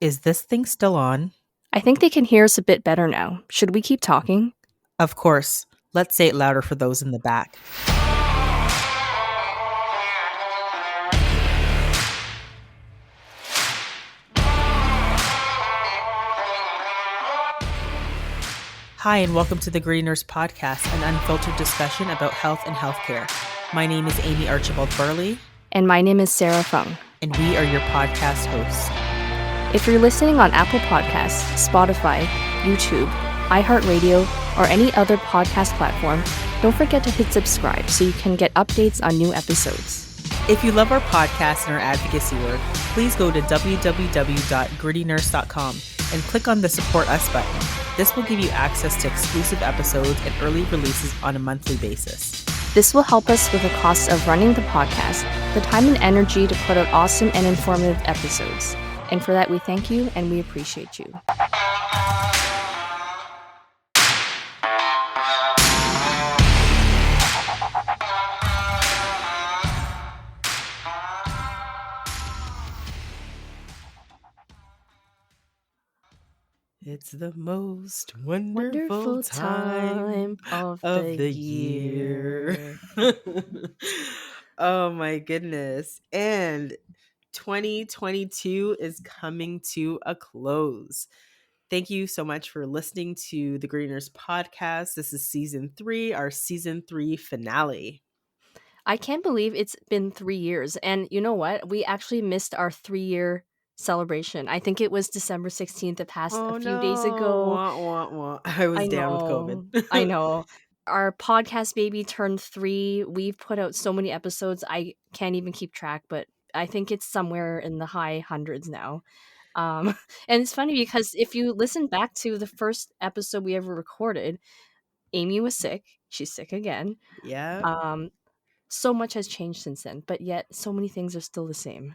Is this thing still on? I think they can hear us a bit better now. Should we keep talking? Of course. Let's say it louder for those in the back. Hi, and welcome to the Greeners Podcast, an unfiltered discussion about health and healthcare. My name is Amie Archibald-Varley. And my name is Sara Fung. And we are your podcast hosts. If you're listening on Apple Podcasts, Spotify, YouTube, iHeartRadio, or any other podcast platform, don't forget to hit subscribe so you can get updates on new episodes. If you love our podcast and our advocacy work, please go to www.grittynurse.com and click on the Support Us button. This will give you access to exclusive episodes and early releases on a monthly basis. This will help us with the cost of running the podcast, the time and energy to put out awesome and informative episodes. And for that, we thank you and we appreciate you. It's the most wonderful time of the year. Oh my goodness. And 2022 is coming to a close. Thank you so much for listening to the Greeners Podcast. This is season 3, our season 3 finale. I can't believe it's been 3 years. And you know what? We actually missed our 3-year celebration. I think it was December 16th. It passed a few days ago. I was I down with know. COVID. I know. Our podcast baby turned 3. We've put out so many episodes. I can't even keep track, but I think it's somewhere in the high hundreds now. And it's funny because if you listen back to the first episode we ever recorded, Amie was sick. She's sick again. Yeah. So much has changed since then, but yet so many things are still the same.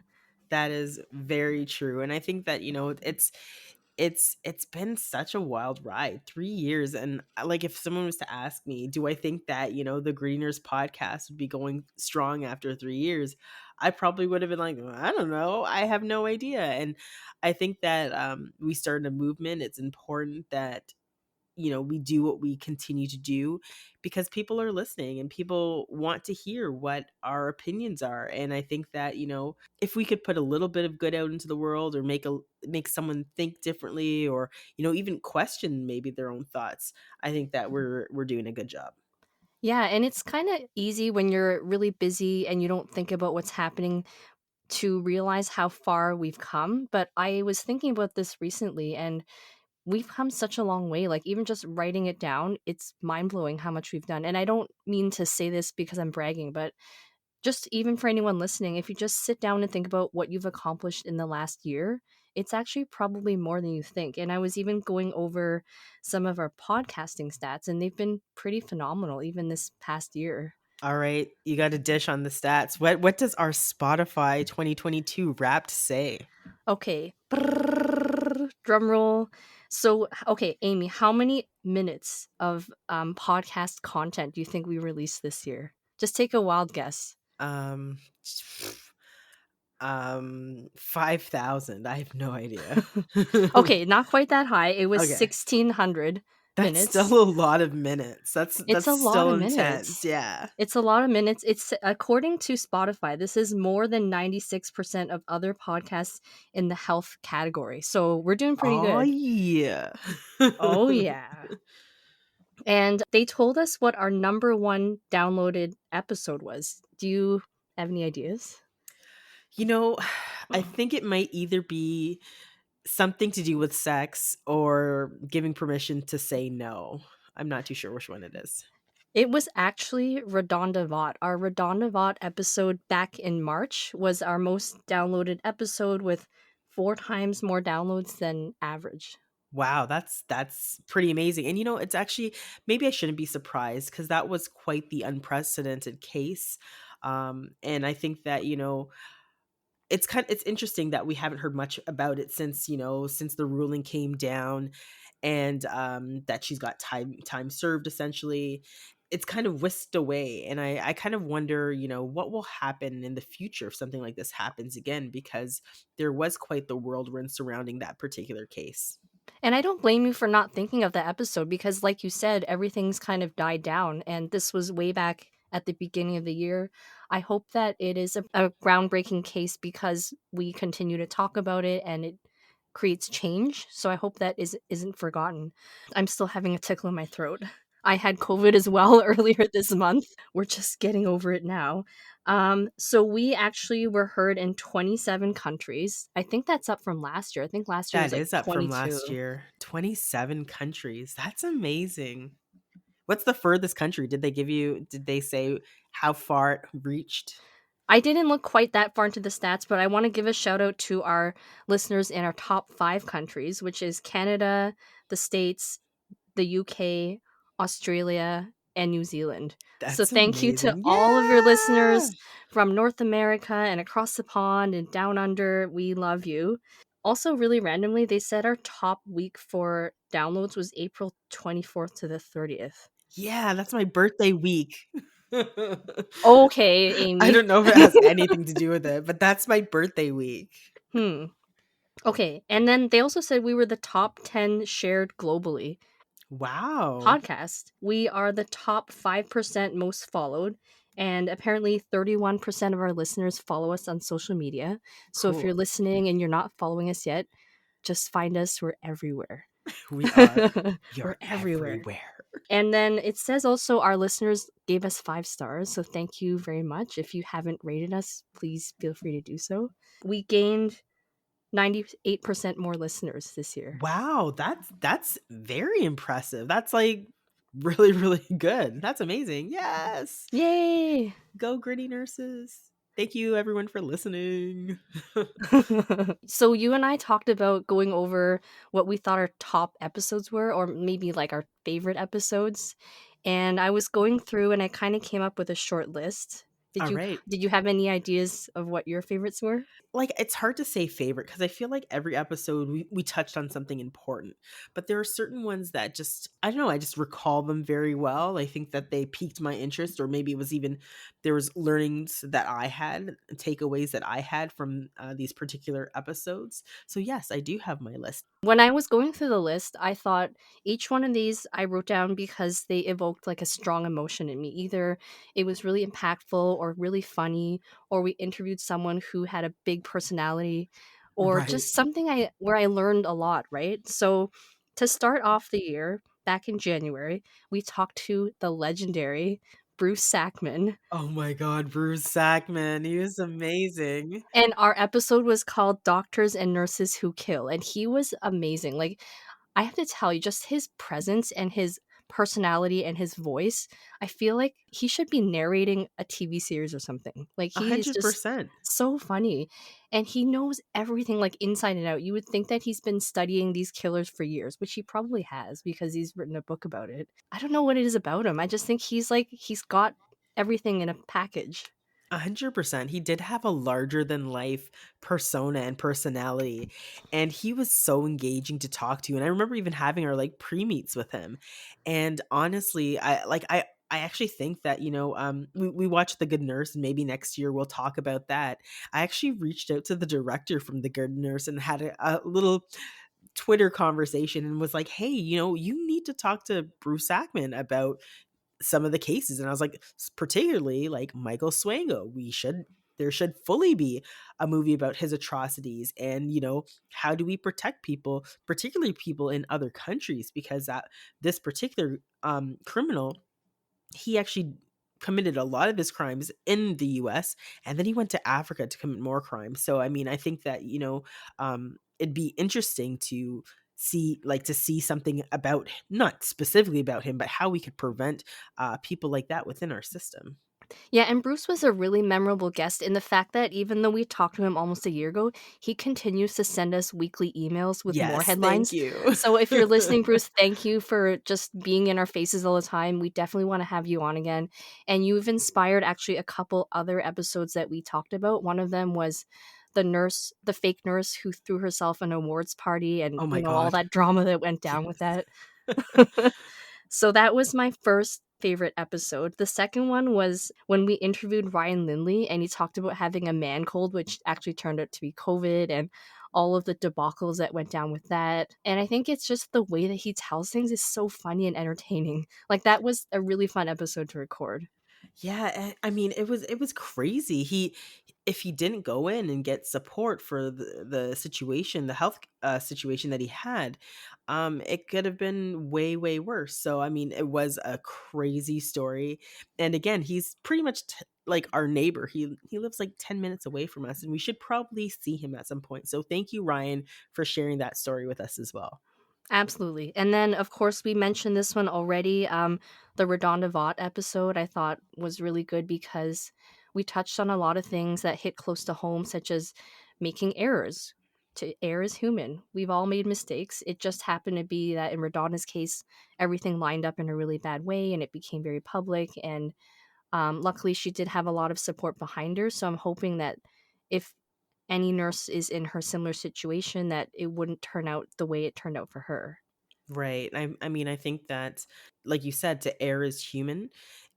That is very true. And I think that, it's been such a wild ride, 3 years. And like, if someone was to ask me, do I think that, the Greeners Podcast would be going strong after 3 years? I probably would have been like, I don't know. I have no idea. And I think that we started a movement. It's important that we do what we continue to do because people are listening and people want to hear what our opinions are. And I think that, if we could put a little bit of good out into the world or make someone think differently or, even question maybe their own thoughts, I think that we're doing a good job. Yeah, and it's kind of easy when you're really busy and you don't think about what's happening to realize how far we've come. But I was thinking about this recently and we've come such a long way. Like, even just writing it down, it's mind blowing how much we've done. And I don't mean to say this because I'm bragging, but just even for anyone listening, if you just sit down and think about what you've accomplished in the last year, it's actually probably more than you think. And I was even going over some of our podcasting stats, and they've been pretty phenomenal even this past year. All right, you got a dish on the stats. What does our Spotify 2022 Wrapped say? Okay. Drum roll. So, okay, Amie, how many minutes of podcast content do you think we released this year? Just take a wild guess. 5,000. I have no idea. Okay, not quite that high. It was Okay. 1,600 That's minutes. still a lot of minutes. That's It's a lot still of intense. minutes. Yeah. It's a lot of minutes. It's according to Spotify, this is more than 96% of other podcasts in the health category. So we're doing pretty Oh good. yeah. Oh yeah. And they told us what our number 1 downloaded episode was. Do you have any ideas? I think it might either be something to do with sex or giving permission to say no. I'm not too sure which one it is. It was actually Redonda Vot. Our Redonda Vot episode back in March was our most downloaded episode with 4 times more downloads than average. Wow, that's pretty amazing. And it's actually, maybe I shouldn't be surprised because that was quite the unprecedented case. And I think that, it's interesting that we haven't heard much about it since the ruling came down, and that she's got time served essentially. it's kind of whisked away, and I kind of wonder, what will happen in the future if something like this happens again, because there was quite the whirlwind surrounding that particular case. And I don't blame you for not thinking of that episode because, like you said, everything's kind of died down. And this was way back at the beginning of the year. I hope that it is a groundbreaking case because we continue to talk about it and it creates change. So I hope that isn't forgotten. I'm still having a tickle in my throat. I had COVID as well earlier this month. We're just getting over it now. So we actually were heard in 27 countries. I think that's up from last year. I think last year was That like is up from last 22. year. 27 countries. That's amazing. What's the furthest country? Did they say how far it reached? I didn't look quite that far into the stats, but I want to give a shout out to our listeners in our top 5 countries, which is Canada, the States, the UK, Australia, and New Zealand. So That's thank you to amazing. all of your Yeah. listeners from North America and across the pond and down under. We love you. Also, really randomly, they said our top week for downloads was April 24th to the 30th. Yeah, that's my birthday week. Okay, I Amy. don't know if it has anything to do with it, but that's my birthday week. Hmm. Okay, and then they also said we were the top 10 shared globally Wow. podcast. We are the top 5% most followed, and apparently 31% of our listeners follow us on social media. So if you're Cool. listening and you're not following us yet, just find us. We're everywhere. We are. We We're are everywhere. everywhere. And then it says also our listeners gave us 5 stars. So thank you very much. If you haven't rated us, please feel free to do so. We gained 98% more listeners this year. Wow, that's very impressive. That's like really, really good. That's amazing. Yes. Yay! Go gritty nurses. Thank you everyone for listening. So you and I talked about going over what we thought our top episodes were, or maybe like our favorite episodes. And I was going through and I kind of came up with a short list. Did All you right. did you have any ideas of what your favorites were? Like, it's hard to say favorite because I feel like every episode we touched on something important, but there are certain ones that just, I don't know, I just recall them very well. I think that they piqued my interest, or maybe it was even there was learnings that I had, takeaways that I had from these particular episodes. So yes, I do have my list. When I was going through the list, I thought each one of these I wrote down because they evoked like a strong emotion in me. Either it was really impactful or really funny, or we interviewed someone who had a big personality, or Right. just something I where I learned a lot, right? So to start off the year, back in January, we talked to the legendary Bruce Sackman. Oh my God, Bruce Sackman, he was amazing. And our episode was called Doctors and Nurses Who Kill. And he was amazing. Like, I have to tell you, just his presence and his personality and his voice, I feel like he should be narrating a TV series or something. Like, A he is hundred just percent. so funny. And he knows everything, like, inside and out. You would think that he's been studying these killers for years, which he probably has because he's written a book about it. I don't know what it is about him. I just think he's got everything in a package. 100%. He did have a larger than life persona and personality, and he was so engaging to talk to. And I remember even having our like pre-meets with him. And honestly, I actually think that, we watched The Good Nurse, and maybe next year we'll talk about that. I actually reached out to the director from The Good Nurse and had a little Twitter conversation and was like, hey, you need to talk to Bruce Sackman about some of the cases. And I was like, particularly like Michael Swango, there should fully be a movie about his atrocities, and how do we protect people, particularly people in other countries, because this particular criminal, he actually committed a lot of his crimes in the US, and then he went to Africa to commit more crimes. So I mean, I think that, it'd be interesting to see something about, not specifically about him, but how we could prevent people like that within our system. Yeah, and Bruce was a really memorable guest in the fact that even though we talked to him almost a year ago, he continues to send us weekly emails with more Yes, thank headlines. you. So if you're listening, Bruce, thank you for just being in our faces all the time. We definitely want to have you on again. And you've inspired actually a couple other episodes that we talked about. One of them was the fake nurse who threw herself an awards party and, Oh my all god. that drama that went down with Yes. that. So that was my first favorite episode. The second one was when we interviewed Ryan Lindley and he talked about having a man cold, which actually turned out to be COVID, and all of the debacles that went down with that. And I think it's just the way that he tells things is so funny and entertaining. Like, that was a really fun episode to record. Yeah, I mean, it was crazy. If he didn't go in and get support for the situation, the health situation that he had, it could have been way way worse. So I mean, it was a crazy story. And again, he's pretty much like our neighbor. He lives like 10 minutes away from us, and we should probably see him at some point. So thank you, Ryan, for sharing that story with us as well. Absolutely. And then, of course, we mentioned this one already. The Redonda Vaught episode I thought was really good because we touched on a lot of things that hit close to home, such as making errors. To err is human. We've all made mistakes. It just happened to be that in Redonda's case, everything lined up in a really bad way and it became very public. And luckily, she did have a lot of support behind her. So I'm hoping that if any nurse is in her similar situation, that it wouldn't turn out the way it turned out for her. Right. I mean, I think that, like you said, to err is human.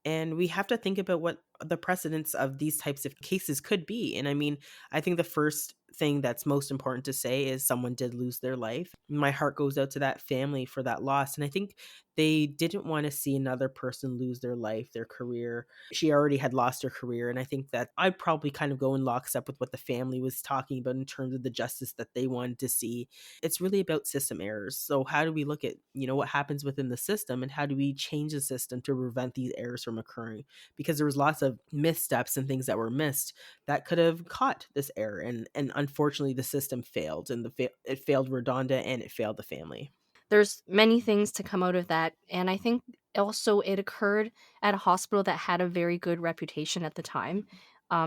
And we have to think about what the precedents of these types of cases could be. And I mean, I think the first thing that's most important to say is someone did lose their life. My heart goes out to that family for that loss. And I think they didn't want to see another person lose their life, their career. She already had lost her career. And I think that I'd probably kind of go in lockstep with what the family was talking about in terms of the justice that they wanted to see. It's really about system errors. So how do we look at, what happens within the system, and how do we change the system to prevent these errors from occurring? Because there was lots of missteps and things that were missed that could have caught this error, and unfortunately the system failed, and it failed Redonda and it failed the family. There's many things to come out of that, and I think also it occurred at a hospital that had a very good reputation at the time.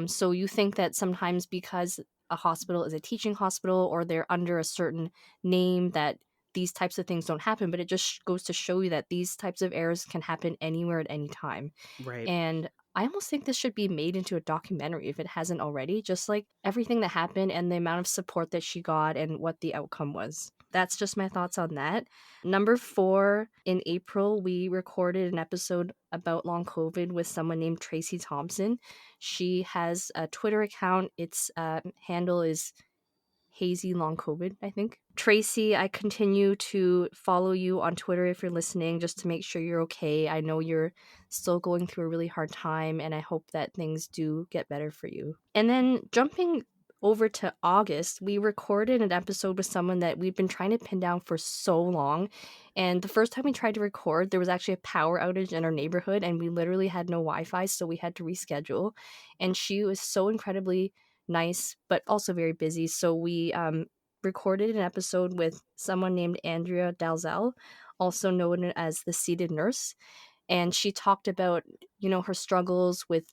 So you think that sometimes because a hospital is a teaching hospital or they're under a certain name that these types of things don't happen, but it just goes to show you that these types of errors can happen anywhere at any time. Right. And I almost think this should be made into a documentary if it hasn't already, just like everything that happened and the amount of support that she got and what the outcome was. That's just my thoughts on that. Number 4, in April, we recorded an episode about long COVID with someone named Tracy Thompson. She has a Twitter account. Its handle is Hazy Long COVID, I think. Tracy, I continue to follow you on Twitter if you're listening, just to make sure you're okay. I know you're still going through a really hard time, and I hope that things do get better for you. And then jumping over to August, we recorded an episode with someone that we've been trying to pin down for so long. And the first time we tried to record, there was actually a power outage in our neighborhood, and we literally had no Wi Fi, so we had to reschedule. And she was so incredibly nice, but also very busy. So we recorded an episode with someone named Andrea Dalzell, also known as the seated nurse. And she talked about, her struggles with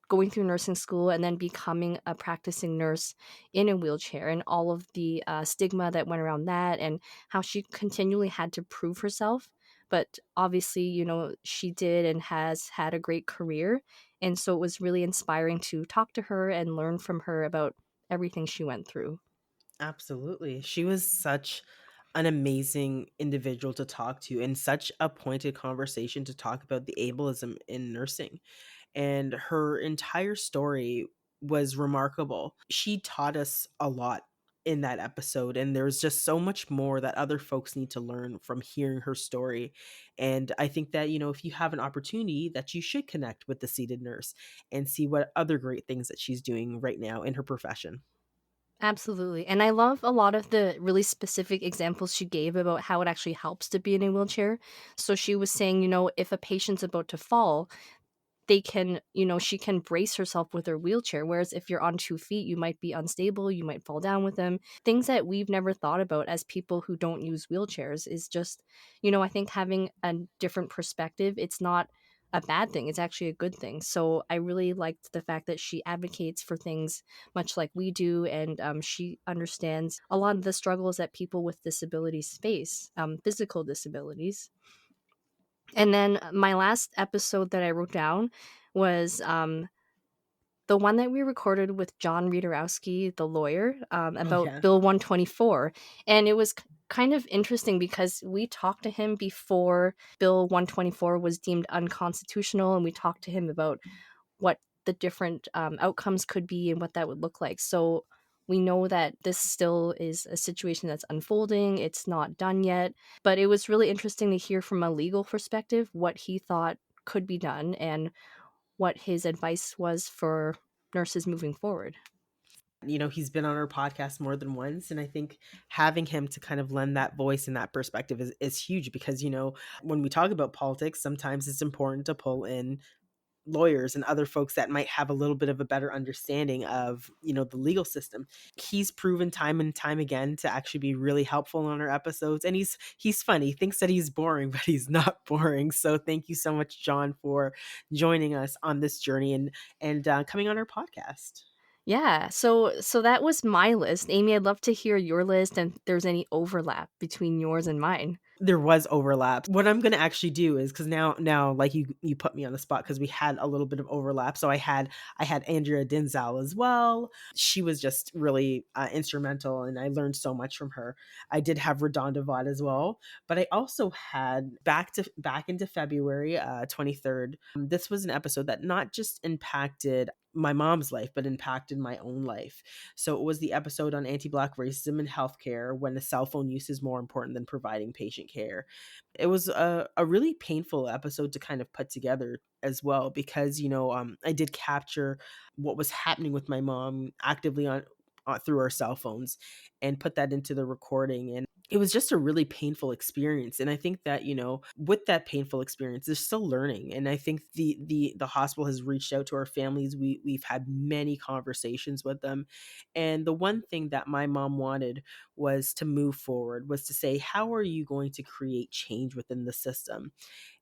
going through nursing school and then becoming a practicing nurse in a wheelchair and all of the stigma that went around that and how she continually had to prove herself. But obviously, she did and has had a great career. And so it was really inspiring to talk to her and learn from her about everything she went through. Absolutely. She was such an amazing individual to talk to, and such a pointed conversation to talk about the ableism in nursing. And her entire story was remarkable. She taught us a lot in that episode, and there's just so much more that other folks need to learn from hearing her story. And I think that, if you have an opportunity, that you should connect with the seated nurse and see what other great things that she's doing right now in her profession. Absolutely. And I love a lot of the really specific examples she gave about how it actually helps to be in a wheelchair. So she was saying, if a patient's about to fall, they can, she can brace herself with her wheelchair. Whereas if you're on 2 feet, you might be unstable, you might fall down with them. Things that we've never thought about as people who don't use wheelchairs is just, I think having a different perspective, it's not a bad thing. It's actually a good thing. So I really liked the fact that she advocates for things much like we do. And she understands a lot of the struggles that people with disabilities face, physical disabilities. And then my last episode that I wrote down was the one that we recorded with John Riederowski, the lawyer, Oh, about yeah. Bill 124, and it was kind of interesting because we talked to him before Bill 124 was deemed unconstitutional, and we talked to him about what the different outcomes could be and what that would look like. So we know that this still is a situation that's unfolding. It's not done yet, but it was really interesting to hear from a legal perspective what he thought could be done and what his advice was for nurses moving forward. He's been on our podcast more than once, and I think having him to kind of lend that voice and that perspective is huge because, when we talk about politics, sometimes it's important to pull in lawyers and other folks that might have a little bit of a better understanding of, the legal system. He's proven time and time again to actually be really helpful on our episodes, and he's funny. He thinks that he's boring, but he's not boring. So thank you so much, John, for joining us on this journey and coming on our podcast. Yeah, so that was my list. Amy, I'd love to hear your list and if there's any overlap between yours and mine. There was overlap. What I'm gonna actually do is because now like you put me on the spot because we had a little bit of overlap. So I had Andrea Denzel as well. She was just really instrumental, and I learned so much from her. I did have Redonda Vaught as well, but I also had back into February 23rd. This was an episode that not just impacted my mom's life, but impacted my own life. So it was the episode on anti-Black racism in healthcare when the cell phone use is more important than providing patient care. It was a really painful episode to kind of put together as well because I did capture what was happening with my mom actively on through our cell phones and put that into the recording, and it was just a really painful experience. And I think that with that painful experience there's still learning, and I think the hospital has reached out to our families. We've had many conversations with them, and the one thing that my mom wanted was to move forward, was to say, how are you going to create change within the system?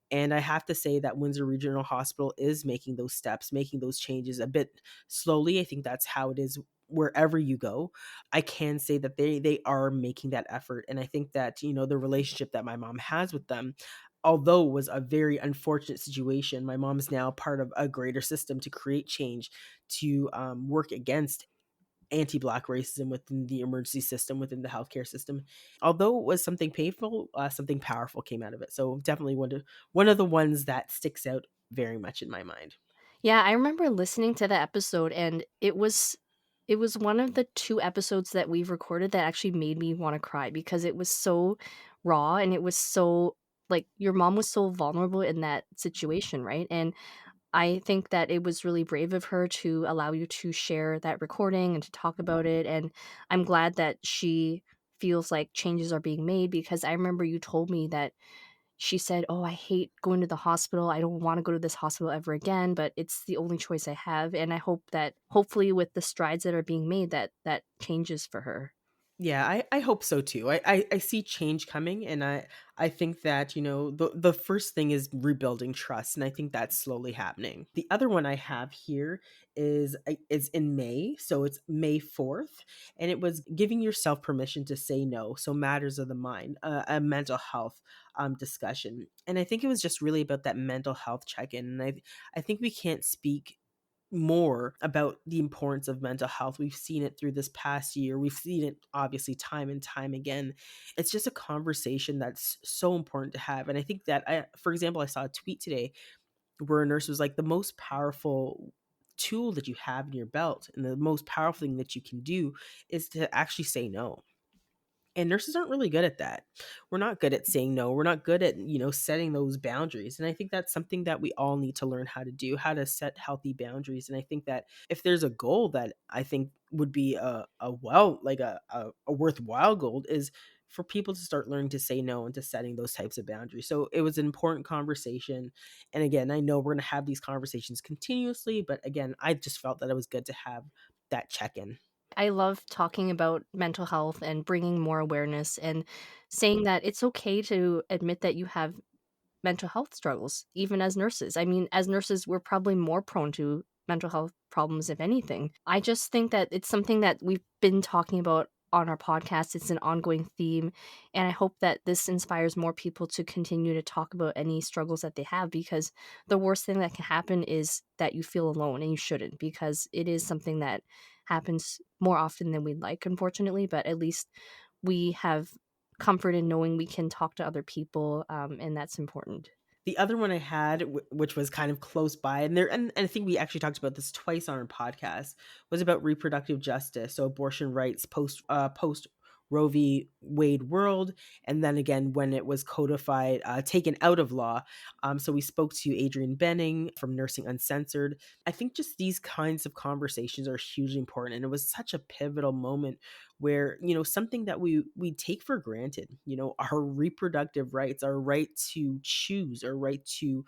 And I have to say that Windsor Regional Hospital is making those steps, making those changes a bit slowly. I think that's how it is wherever you go. I can say that they are making that effort. And I think that, the relationship that my mom has with them, although it was a very unfortunate situation, my mom is now part of a greater system to create change, to work against anti-Black racism within the emergency system, within the healthcare system. Although it was something painful, something powerful came out of it. So definitely one of the ones that sticks out very much in my mind. Yeah, I remember listening to the episode and it was one of the 2 episodes that we've recorded that actually made me wanna cry because it was so raw and it was so like, your mom was so vulnerable in that situation, right? And I think that it was really brave of her to allow you to share that recording and to talk about it, and I'm glad that she feels like changes are being made because I remember you told me that she said, "Oh, I hate going to the hospital. I don't wanna go to this hospital ever again, but it's the only choice I have," and I hope that hopefully with the strides that are being made that that changes for her. Yeah, I hope so too. I see change coming, and I think that the first thing is rebuilding trust, and I think that's slowly happening. The other one I have here is in May, so it's May 4th, and it was giving yourself permission to say no. So matters of the mind, a mental health discussion, and I think it was just really about that mental health check in, and I think we can't speak more about the importance of mental health. We've seen it through this past year. We've seen it obviously time and time again. It's just a conversation that's so important to have. And I think that for example, I saw a tweet today where a nurse was like, the most powerful tool that you have in your belt and the most powerful thing that you can do is to actually say no. And nurses aren't really good at that. We're not good at saying no. We're not good at, setting those boundaries. And I think that's something that we all need to learn how to do, how to set healthy boundaries. And I think that if there's a goal that I think would be a worthwhile goal, is for people to start learning to say no and to setting those types of boundaries. So it was an important conversation. And again, I know we're going to have these conversations continuously, but again, I just felt that it was good to have that check in. I love talking about mental health and bringing more awareness and saying that it's okay to admit that you have mental health struggles, even as nurses. I mean, as nurses, we're probably more prone to mental health problems, if anything. I just think that it's something that we've been talking about on our podcast. It's an ongoing theme, and I hope that this inspires more people to continue to talk about any struggles that they have, because the worst thing that can happen is that you feel alone, and you shouldn't, because it is something that happens more often than we'd like, unfortunately, but at least we have comfort in knowing we can talk to other people, and that's important. The other one I had, which was kind of close by, and I think we actually talked about this twice on our podcast, was about reproductive justice, so abortion rights post Roe v. Wade world, and then again when it was codified, taken out of law. So we spoke to Adrienne Benning from Nursing Uncensored. I think just these kinds of conversations are hugely important, and it was such a pivotal moment where something that we take for granted, our reproductive rights, our right to choose, our right to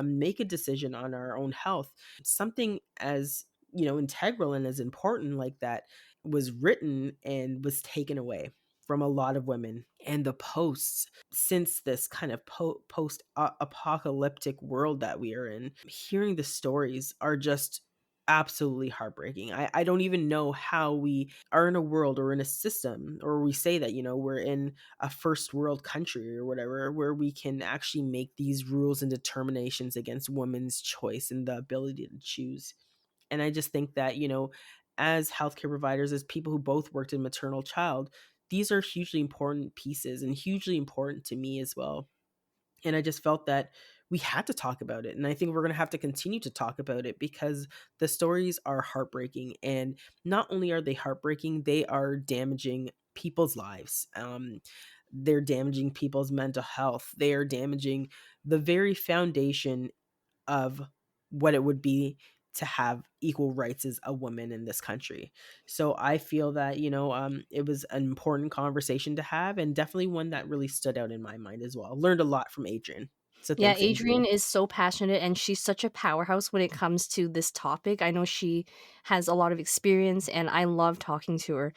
make a decision on our own health, something as integral and as important like that was written and was taken away from a lot of women. And the posts since this kind of post apocalyptic world that we are in, hearing the stories are just absolutely heartbreaking. I don't even know how we are in a world or in a system, or we say that we're in a first world country or whatever, where we can actually make these rules and determinations against women's choice and the ability to choose. And I just think that, as healthcare providers, as people who both worked in maternal child, these are hugely important pieces and hugely important to me as well. And I just felt that we had to talk about it. And I think we're going to have to continue to talk about it because the stories are heartbreaking. And not only are they heartbreaking, they are damaging people's lives. They're damaging people's mental health. They are damaging the very foundation of what it would be to have equal rights as a woman in this country. So I feel that, it was an important conversation to have, and definitely one that really stood out in my mind as well. Learned a lot from Adrian. So Yeah, thanks, Adrienne Adrian. is so passionate, and she's such a powerhouse when it comes to this topic. I know she has a lot of experience, and I love talking to her.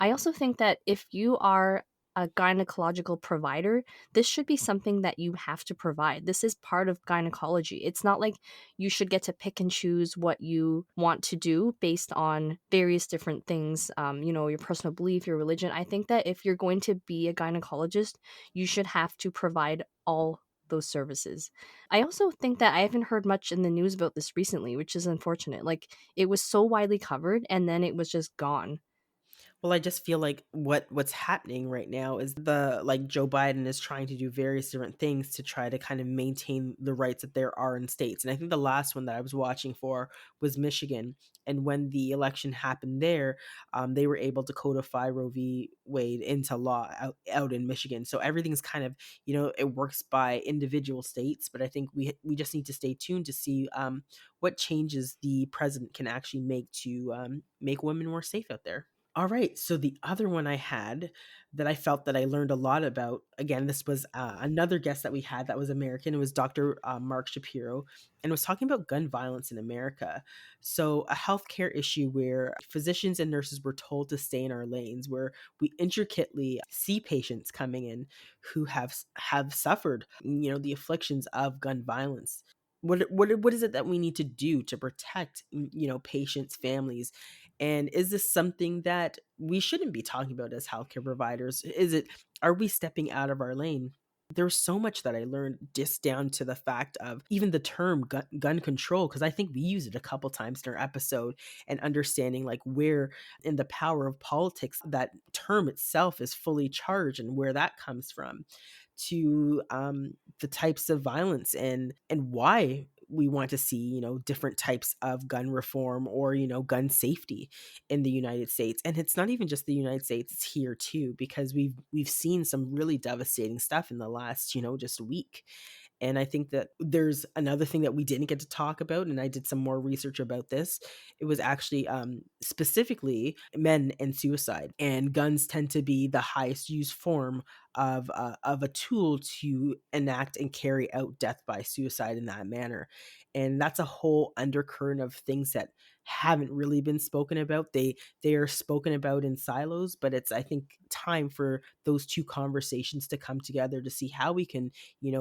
I also think that if you are a gynecological provider, this should be something that you have to provide. This is part of gynecology. It's not like you should get to pick and choose what you want to do based on various different things, your personal belief, your religion. I think that if you're going to be a gynecologist, you should have to provide all those services. I also think that I haven't heard much in the news about this recently, which is unfortunate. Like, it was so widely covered and then it was just gone. Well, I just feel like what's happening right now is the like Joe Biden is trying to do various different things to try to kind of maintain the rights that there are in states. And I think the last one that I was watching for was Michigan. And when the election happened there, they were able to codify Roe v. Wade into law out in Michigan. So everything's kind of, it works by individual states. But I think we just need to stay tuned to see what changes the president can actually make to make women more safe out there. All right. So the other one I had that I felt that I learned a lot about, again, this was another guest that we had that was American. It was Dr. Mark Shapiro, and was talking about gun violence in America. So a healthcare issue where physicians and nurses were told to stay in our lanes, where we intricately see patients coming in who have suffered, the afflictions of gun violence. What is it that we need to do to protect, patients, families, and is this something that we shouldn't be talking about as healthcare providers? Are we stepping out of our lane? There's so much that I learned just down to the fact of even the term gun control, because I think we used it a couple times in our episode, and understanding like where in the power of politics that term itself is fully charged and where that comes from, to the types of violence and why we want to see different types of gun reform or gun safety in the United States. And it's not even just the United States, it's here too, because we've seen some really devastating stuff in the last just week. And I think that there's another thing that we didn't get to talk about, and I did some more research about this. It was actually specifically men and suicide. And guns tend to be the highest used form of a tool to enact and carry out death by suicide in that manner. And that's a whole undercurrent of things that haven't really been spoken about. They are spoken about in silos, but it's I think time for those two conversations to come together to see how we can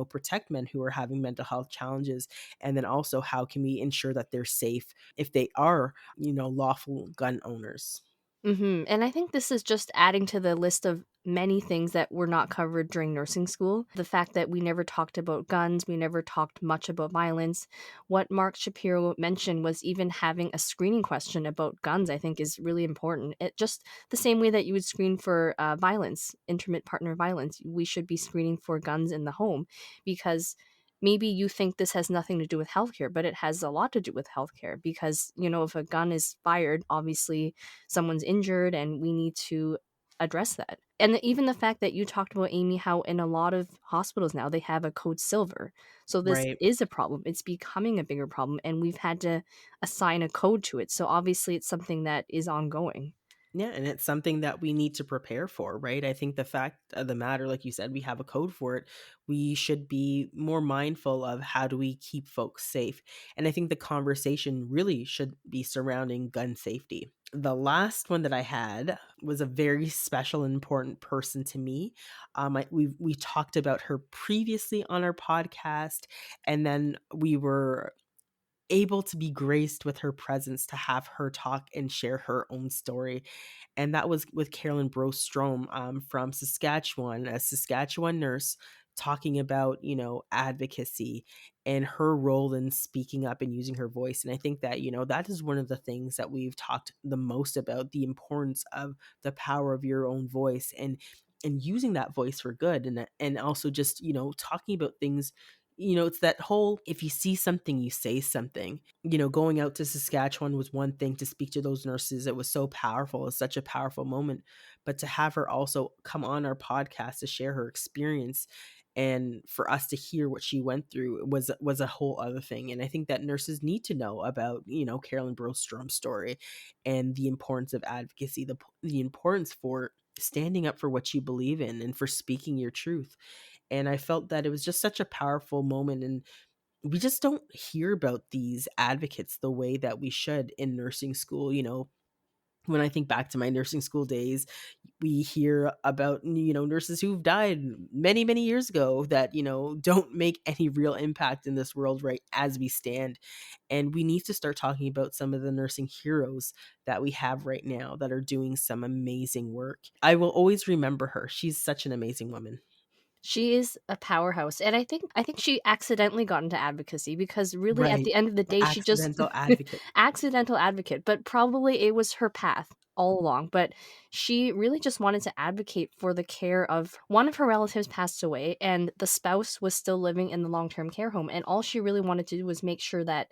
protect men who are having mental health challenges, and then also how can we ensure that they're safe if they are lawful gun owners. Mhm, and I think this is just adding to the list of many things that were not covered during nursing school. The fact that we never talked about guns, we never talked much about violence. What Mark Shapiro mentioned was even having a screening question about guns, I think is really important. It just the same way that you would screen for violence, intimate partner violence, we should be screening for guns in the home because maybe you think this has nothing to do with healthcare, but it has a lot to do with healthcare because, you know, if a gun is fired, obviously someone's injured and we need to address that. And even the fact that you talked about, Amy, how in a lot of hospitals now they have a code silver. So this Right. is a problem. It's becoming a bigger problem and we've had to assign a code to it. So obviously it's something that is ongoing. Yeah, and it's something that we need to prepare for, right? I think the fact of the matter, like you said, we have a code for it. We should be more mindful of how do we keep folks safe. And I think the conversation really should be surrounding gun safety. The last one that I had was a very special and important person to me. We talked about her previously on our podcast, and then we were able to be graced with her presence to have her talk and share her own story. And that was with Carolyn Brostrom from Saskatchewan, a Saskatchewan nurse, talking about, advocacy and her role in speaking up and using her voice. And I think that, that is one of the things that we've talked the most about, the importance of the power of your own voice and using that voice for good, and also just, talking about things. It's that whole, if you see something, you say something. Going out to Saskatchewan was one thing, to speak to those nurses. It was so powerful. It was such a powerful moment. But to have her also come on our podcast to share her experience and for us to hear what she went through was a whole other thing. And I think that nurses need to know about, Carolyn Brostrom's story and the importance of advocacy, the importance for standing up for what you believe in and for speaking your truth. And I felt that it was just such a powerful moment, and we just don't hear about these advocates the way that we should in nursing school. When I think back to my nursing school days, we hear about, nurses who've died many, many years ago that, don't make any real impact in this world right as we stand. And we need to start talking about some of the nursing heroes that we have right now that are doing some amazing work. I will always remember her. She's such an amazing woman. She is a powerhouse, and I think she accidentally got into advocacy because really at Right. the end of the The day, she just accidental advocate. accidental advocate, but probably it was her path all along, but she really just wanted to advocate for the care of one of her relatives passed away, and the spouse was still living in the long-term care home, and all she really wanted to do was make sure that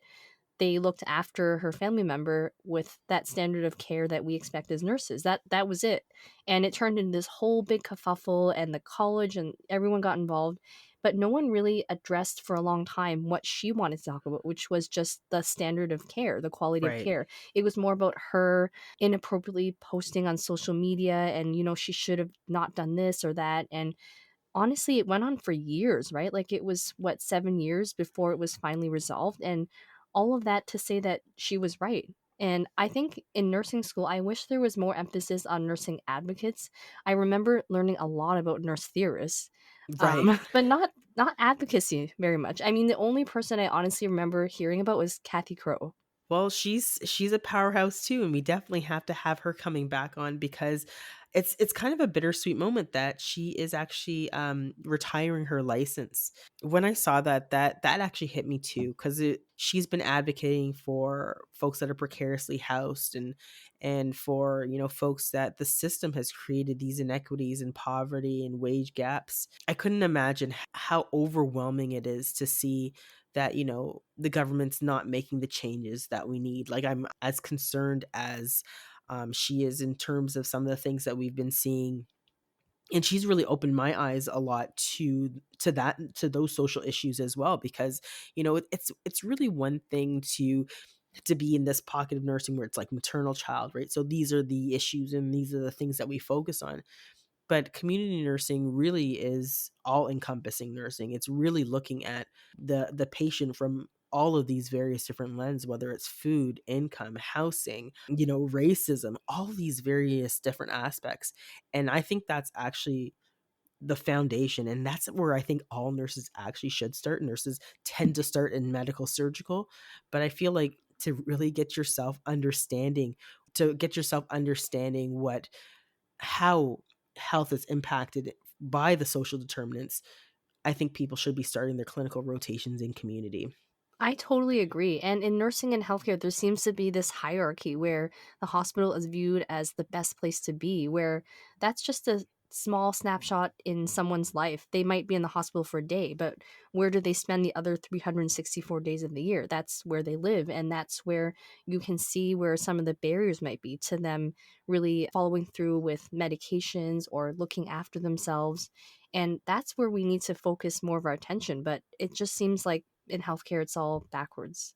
they looked after her family member with that standard of care that we expect as nurses. That was it. And it turned into this whole big kerfuffle and the college and everyone got involved, but no one really addressed for a long time what she wanted to talk about, which was just the standard of care, the quality of Right. care. It was more about her inappropriately posting on social media and she should have not done this or that, and honestly, it went on for years, right? Like, it was, what, 7 years before it was finally resolved, and all of that to say that she was right. And I think in nursing school, I wish there was more emphasis on nursing advocates. I remember learning a lot about nurse theorists, Right. but not advocacy very much. I mean, the only person I honestly remember hearing about was Kathy Crow. Well, she's a powerhouse too, and we definitely have to have her coming back on because it's kind of a bittersweet moment that she is actually retiring her license. When I saw that actually hit me too, because she's been advocating for folks that are precariously housed, and for, folks that the system has created these inequities and poverty and wage gaps. I couldn't imagine how overwhelming it is to see that, the government's not making the changes that we need. Like, I'm as concerned as she is in terms of some of the things that we've been seeing, and she's really opened my eyes a lot to those social issues as well, because, it's really one thing to be in this pocket of nursing where it's like maternal child, right? So these are the issues and these are the things that we focus on. But community nursing really is all encompassing nursing. It's really looking at the patient from all of these various different lenses, whether it's food, income, housing, racism, all these various different aspects. And I think that's actually the foundation, and that's where I think all nurses actually should start. Nurses tend to start in medical surgical, but I feel like to really get yourself understanding to get yourself understanding what how health is impacted by the social determinants, I think people should be starting their clinical rotations in community. I totally agree. And in nursing and healthcare, there seems to be this hierarchy where the hospital is viewed as the best place to be, where that's just a small snapshot in someone's life. They might be in the hospital for a day, but where do they spend the other 364 days of the year? That's where they live. And that's where you can see where some of the barriers might be to them really following through with medications or looking after themselves. And that's where we need to focus more of our attention. But it just seems like in healthcare, it's all backwards.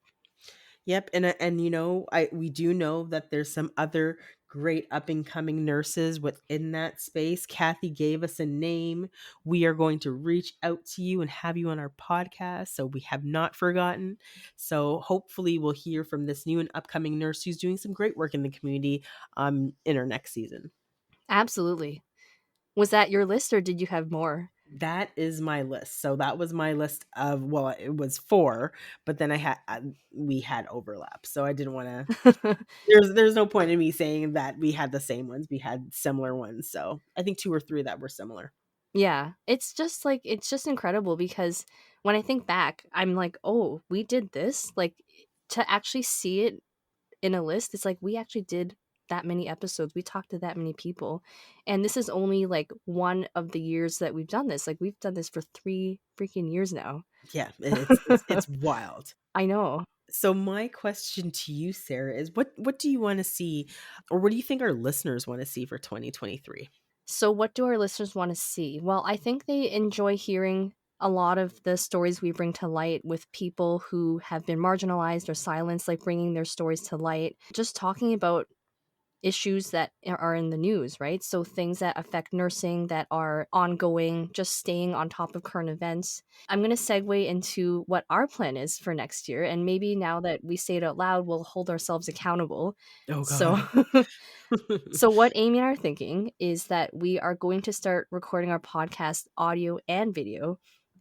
Yep, and I we do know that there's some other great up and coming nurses within that space. Kathy gave us a name. We are going to reach out to you and have you on our podcast, so we have not forgotten. So hopefully we'll hear from this new and upcoming nurse who's doing some great work in the community in our next season. Absolutely. Was that your list or did you have more? That is my list. So that was my list of, well, it was 4, but then we had overlap. So I didn't want to, there's no point in me saying that we had the same ones. We had similar ones. So I think 2 or 3 that were similar. Yeah, it's just incredible because when I think back, I'm like, "Oh, we did this?" Like to actually see it in a list, it's like we actually did that many episodes. We talked to that many people. And this is only like one of the years that we've done this. Like we've done this for 3 freaking years now. Yeah, it's wild. I know. So my question to you, Sarah, is what do you want to see, or what do you think our listeners want to see for 2023? So, what do our listeners want to see? Well, I think they enjoy hearing a lot of the stories we bring to light with people who have been marginalized or silenced, like bringing their stories to light, just talking about issues that are in the news, right? So, things that affect nursing that are ongoing, just staying on top of current events. I'm going to segue into what our plan is for next year. And maybe now that we say it out loud, we'll hold ourselves accountable. Oh So, God. So, what Amy and I are thinking is that we are going to start recording our podcast audio and video.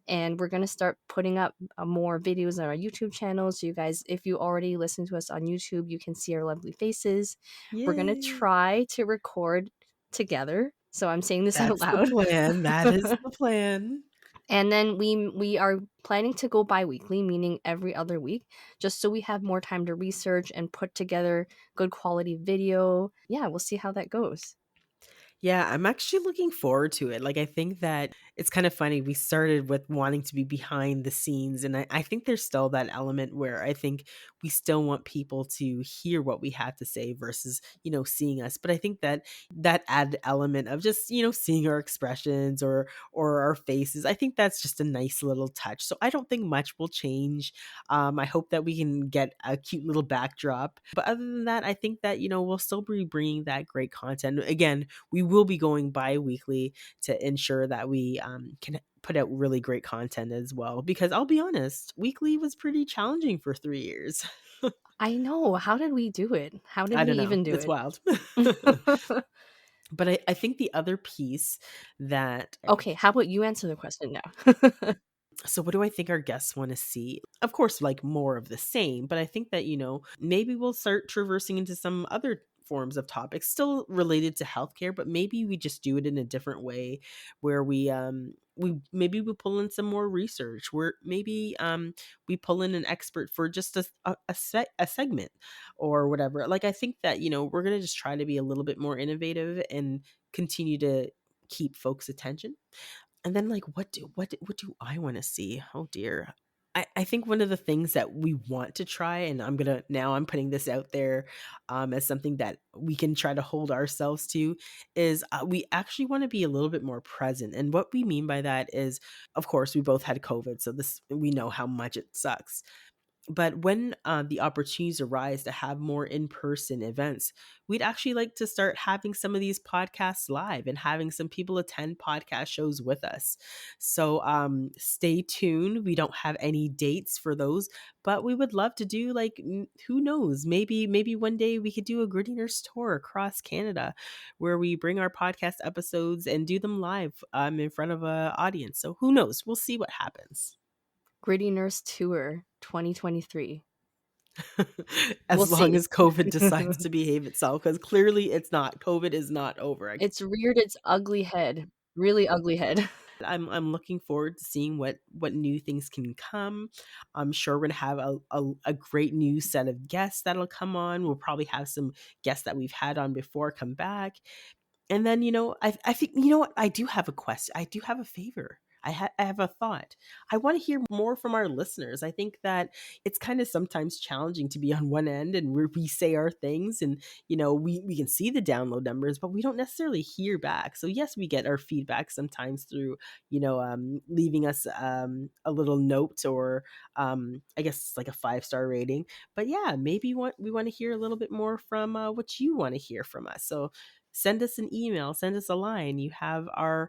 And we're going to start putting up more videos on our YouTube channel. So, you guys, if you already listen to us on YouTube, you can see our lovely faces. We're going to Yay. try to record together. So, I'm saying this out That's the loud. plan. That is the plan. And then we are planning to go bi-weekly, meaning every other week, just so we have more time to research and put together good quality video. Yeah, we'll see how that goes. Yeah, I'm actually looking forward to it. Like, I think that it's kind of funny. We started with wanting to be behind the scenes, and I think there's still that element where I think we still want people to hear what we have to say versus, seeing us. But I think that that added element of just, seeing our expressions or our faces, I think that's just a nice little touch. So I don't think much will change. I hope that we can get a cute little backdrop. But other than that, I think that, we'll still be bringing that great content. Again, we will be going bi-weekly to ensure that we can put out really great content as well, because I'll be honest, weekly was pretty challenging for 3 years. I know. How did we do it? How did I we don't know, even do it's it? wild. But I think the other piece that, Okay, how about you answer the question now? so what do I think our guests want to see? Of course, like more of the same, but I think that, maybe we'll start traversing into some other forms of topics still related to healthcare, but maybe we just do it in a different way where we pull in some more research, where maybe we pull in an expert for just a segment or whatever. Like, I think that, we're going to just try to be a little bit more innovative and continue to keep folks' attention. And then, like, what do I wanna see? Oh, dear. I think one of the things that we want to try, and I'm putting this out there, as something that we can try to hold ourselves to, is, we actually wanna be a little bit more present, and what we mean by that is, of course, we both had COVID, so this we know how much it sucks. But when the opportunities arise to have more in-person events, we'd actually like to start having some of these podcasts live and having some people attend podcast shows with us. So stay tuned. We don't have any dates for those, but we would love to do, like, who knows? Maybe one day we could do a Gritty Nurse tour across Canada, where we bring our podcast episodes and do them live in front of a audience. So who knows? We'll see what happens. Gritty Nurse Tour 2023. We'll As long see. as COVID decides to behave itself, because clearly it's not. COVID is not over. It's reared its ugly head, really ugly head. I'm looking forward to seeing what new things can come. I'm sure we're gonna have a great new set of guests that'll come on. We'll probably have some guests that we've had on before come back. And then, I think, what? I do have a question. I do have a favor. I have a thought. I want to hear more from our listeners. I think that it's kind of sometimes challenging to be on one end and where we say our things, and we can see the download numbers, but we don't necessarily hear back. So yes, we get our feedback sometimes through leaving us a little note, or I guess it's like a 5-star rating. But yeah, maybe we want to hear a little bit more from what you want to hear from us. So send us an email, send us a line. You have our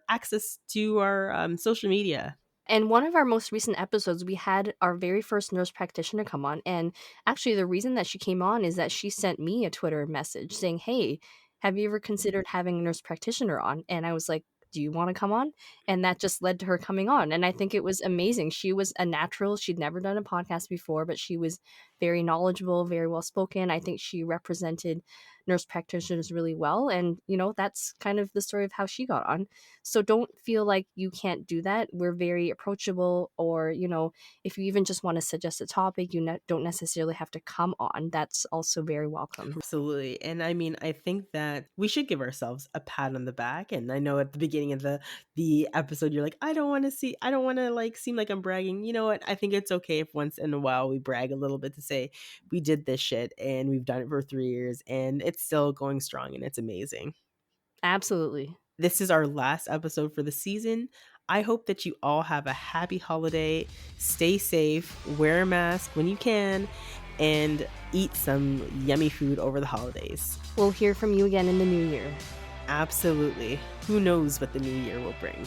access to our social media. And one of our most recent episodes, we had our very first nurse practitioner come on. And actually, the reason that she came on is that she sent me a Twitter message saying, "Hey, have you ever considered having a nurse practitioner on?" And I was like, "Do you want to come on?" And that just led to her coming on. And I think it was amazing. She was a natural. She'd never done a podcast before, but she was very knowledgeable, very well spoken. I think she represented nurse practitioners really well. And, that's kind of the story of how she got on. So don't feel like you can't do that. We're very approachable, or, if you even just want to suggest a topic, you don't necessarily have to come on. That's also very welcome. Absolutely. And I mean, I think that we should give ourselves a pat on the back. And I know at the beginning of the episode you're like, I don't want to like seem like I'm bragging. You know what? I think it's okay if once in a while we brag a little bit to say we did this shit and we've done it for 3 years and it's still going strong and it's amazing. Absolutely. This is our last episode for the season. I hope that you all have a happy holiday. Stay safe, wear a mask when you can, and eat some yummy food over the holidays. We'll hear from you again in the new year. Absolutely. Who knows what the new year will bring?